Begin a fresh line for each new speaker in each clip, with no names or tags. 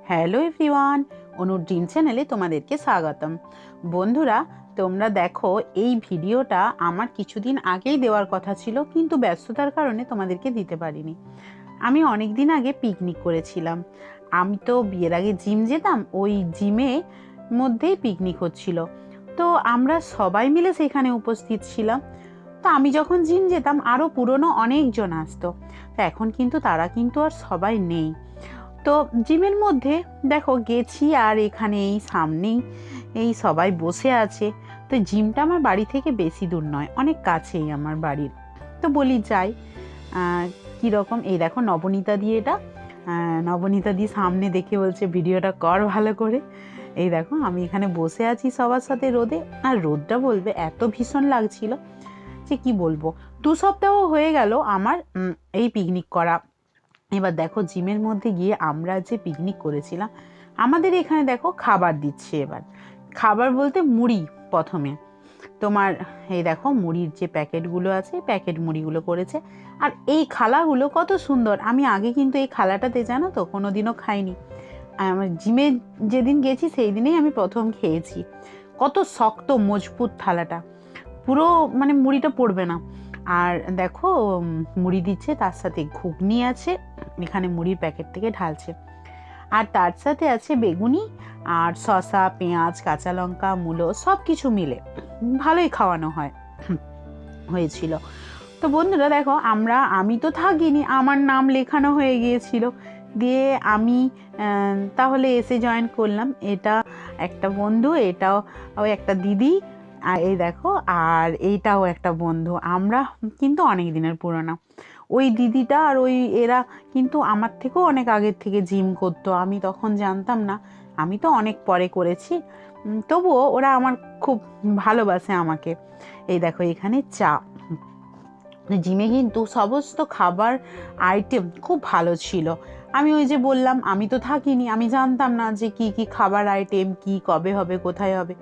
Hello everyone, অনুর dream চ্যানেলে তোমাদেরকে স্বাগতম। বন্ধুরা, তোমরা দেখো, এই ভিডিওটা আমার কিছুদিন আগেই দেওয়ার কথা ছিল, কিন্তু ব্যস্ততার কারণে তোমাদেরকে দিতে পারিনি। আমি অনেক দিন আগে পিকনিক করেছিলাম। আমি তো বিয়ের আগে জিম যেতাম, ওই জিমে মধ্যেই পিকনিক হচ্ছিল। তো আমরা সবাই মিলে সেখানে উপস্থিত ছিলাম। তো আমি যখন জিম যেতাম আরও পুরনো অনেকজন আসতো। তো এখন কিন্তু তারা কিন্তু আর সবাই নেই। তো জিমের মধ্যে দেখো গেছি, আর এখানে এই সামনেই এই সবাই বসে আছে। তো জিমটা আমার বাড়ি থেকে বেশি দূর নয়, অনেক কাছেই আমার বাড়ির। তো বলি যাই, কীরকম। এই দেখো নবনীতা দিয়ে, এটা নবনীতা দিয়ে সামনে দেখে বলছে ভিডিওটা কর ভালো করে। এই দেখো আমি এখানে বসে আছি সবার সাথে রোদে, আর রোদটা বলবে এত ভীষণ লাগছিল যে কি বলবো। 2 সপ্তাহ হয়ে গেল আমার এই পিকনিক করা। এবার দেখো জিমের মধ্যে গিয়ে আমরা যে পিকনিক করেছিলাম, আমাদের এখানে দেখো খাবার দিচ্ছে। এবার খাবার বলতে মুড়ি প্রথমে তোমার, এই দেখো মুড়ির যে প্যাকেটগুলো আছে, প্যাকেট মুড়িগুলো করেছে। আর এই খালাগুলো কত সুন্দর, আমি আগে কিন্তু এই খালাটাতে জানো তো কোনোদিনও খাইনি। আমার জিমে যেদিন গেছি সেই দিনেই আমি প্রথম খেয়েছি। কত শক্ত মজবুত থালাটা, পুরো মানে মুড়িটা পড়বে না। আর দেখো মুড়ি দিচ্ছে, তার সাথে ঘুগনি আছে, এখানে মুড়ির প্যাকেট থেকে ঢালছে। আর তার সাথে আছে বেগুনি আর শসা, পেঁয়াজ, কাঁচা লঙ্কা, মূলো, সব কিছু মিলে ভালোই খাওয়ানো হয়েছিল। তো বন্ধুরা দেখো, আমি তো থাকিনি, আমার নাম লেখানো হয়ে গিয়েছিল। দিয়ে আমি তাহলে এসে জয়েন করলাম। এটা একটা বন্ধু, এটাও ওই একটা দিদি, আর এই দেখো, আর এইটাও একটা বন্ধু। আমরা কিন্তু অনেক দিনের পুরনো। ওই দিদিটা আর এরা কিন্তু আমার থেকেও অনেক আগের থেকে জিম করতো, আমি তখন জানতাম না, আমি তো অনেক পরে করেছি। তবুও ওরা আমার খুব ভালোবাসে আমাকে। এই দেখো এখানে চা। জিমে কিন্তু সমস্ত খাবার আইটেম খুব ভালো ছিল। আমি ওই যে বললাম, আমি তো থাকিনি, আমি জানতাম না যে কি কি খাবার আইটেম, কি কবে হবে, কোথায় হবে,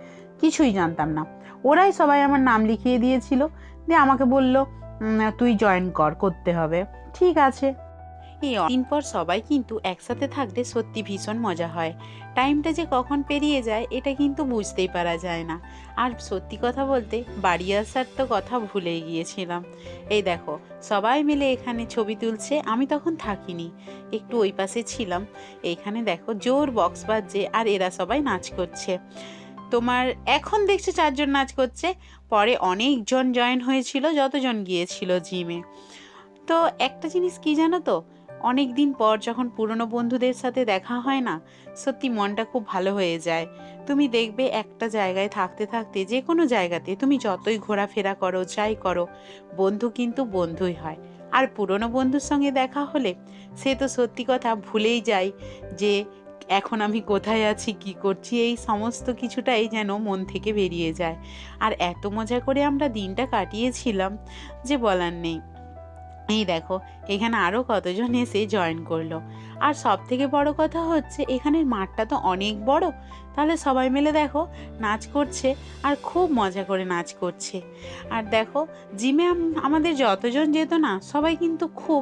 কিছুই জানতাম না। ওরাই সবাই আমার নাম লিখিয়ে দিয়েছিল, দিয়ে আমাকে বলল তুই জয়েন করতে হবে। ঠিক আছে। এই দিন পর সবাই কিন্তু একসাথে থাকলে সত্যি ভীষণ মজা হয়। টাইমটা যে কখন পেরিয়ে যায় এটা কিন্তু বুঝতেই পারা যায় না। আর সত্যি কথা বলতে বাড়ি আসার তো কথা ভুলেই গিয়েছিলাম। এই দেখো সবাই মিলে এখানে ছবি তুলছে, আমি তখন থাকিনি, একটু ওই পাশে ছিলাম। এইখানে দেখো জোর বক্স বাজছে, আর এরা সবাই নাচ করছে। তোমার এখন দেখছো 4 জন নাচ করছে, পরে অনেকজন জয়েন হয়েছিল যতজন গিয়েছিল জিমে। তো একটা জিনিস কি জানো তো, অনেক দিন পর যখন পুরনো বন্ধুদের সাথে দেখা হয় না, সত্যি মনটা খুব ভালো হয়ে যায়। তুমি দেখবে একটা জায়গায় থাকতে থাকতে, যে কোনো জায়গাতে তুমি যতই ঘোরাফেরা করো, যাই করো, বন্ধু কিন্তু বন্ধুই হয়। আর পুরনো বন্ধুর সঙ্গে দেখা হলে সে তো সত্যি কথা ভুলেই যায় যে এখন আমি কোথায় আছি, কি করছি, এই সমস্ত কিছুটাই যেন মন থেকে বেরিয়ে যায়। আর এত মজা করে আমরা দিনটা কাটিয়েছিলাম যে বলার নেই। এই দেখো এখানে আরও কতজন এসে জয়েন করলো। আর সব থেকে বড় কথা হচ্ছে এখানের মাঠটা তো অনেক বড়, তাহলে সবাই মিলে দেখো নাচ করছে, আর খুব মজা করে নাচ করছে। আর দেখো জিমে আমাদের যতজন যেত না, সবাই কিন্তু খুব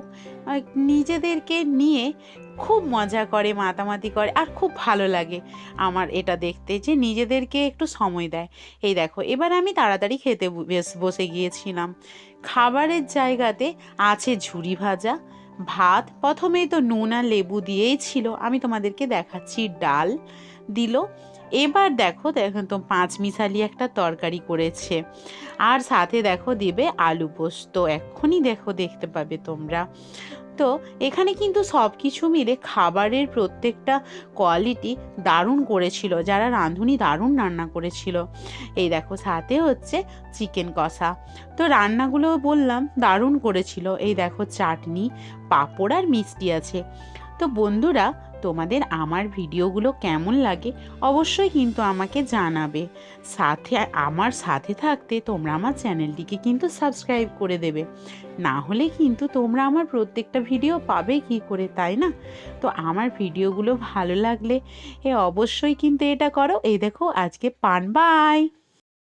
নিজেদেরকে নিয়ে খুব মজা করে, মাতামাতি করে, আর খুব ভালো লাগে আমার এটা দেখতে যে নিজেদেরকে একটু সময় দেয়। এই দেখো এবার আমি তাড়াতাড়ি খেতে বসে গিয়েছিলাম। খাবারের জায়গাতে আছে ঝুরি ভাজা, ভাত, প্রথমেই তো নুন আর লেবু দিয়েই ছিল, আমি তোমাদেরকে দেখাচ্ছি, ডাল দিল। এবার দেখো দেখো তো 5 মিশালি একটা তরকারি করেছে, আর সাথে দেখো দেবে আলু পোস্ত, এক্ষুনি দেখো দেখতে পাবে তোমরা। তো এখানে কিন্তু সব কিছু মিলে খাবারের প্রত্যেকটা কোয়ালিটি দারুণ করেছিল, যারা রাঁধুনি দারুণ রান্না করেছিল। এই দেখো সাথে হচ্ছে চিকেন কষা। তো রান্নাগুলো বললাম দারুণ করেছিল। এই দেখো চাটনি, পাঁপড় আর মিষ্টি আছে। তো বন্ধুরা, তোমাদের আমার ভিডিওগুলো কেমন লাগে অবশ্যই কিন্তু আমাকে জানাবে। সাথে আমার সাথে থাকতে তোমরা আমার চ্যানেলটিকে কিন্তু সাবস্ক্রাইব করে দেবে, না হলে কিন্তু তোমরা আমার প্রত্যেকটা ভিডিও পাবে কি করে, তাই না? তো আমার ভিডিওগুলো ভালো লাগলে অবশ্যই কিন্তু এটা করো। এই দেখো আজকে পান, বাই।